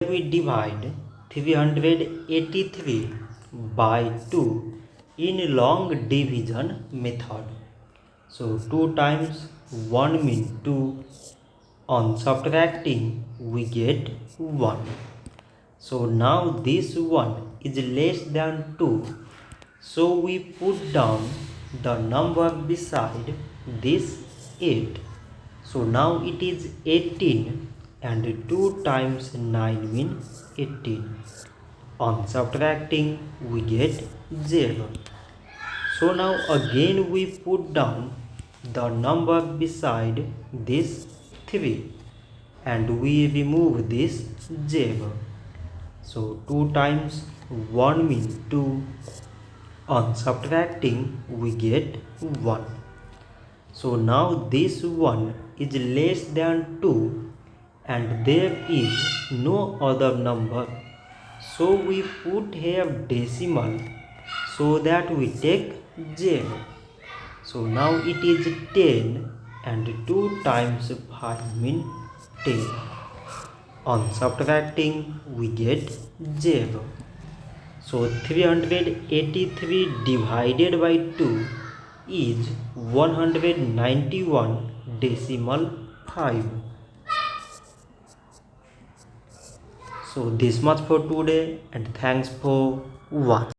we divide 383 by 2 in long division method. So 2 times 1 means 2. On subtracting we get 1. So now this 1 is less than 2. So we put down the number beside this 8. So now it is 18 and 2 times 9 means 18. On subtracting we get 0. So now again we put down the number beside this 3 and we remove this 0. So 2 times 1 means 2. On subtracting we get 1. So now this 1 is less than 2 and there is no other number. So we put here decimal so that we take 0. So now it is 10 and 2 times 5 means 10. On subtracting we get 0. So 383 divided by 2 is 191 decimal 5. So this much for today and thanks for watching.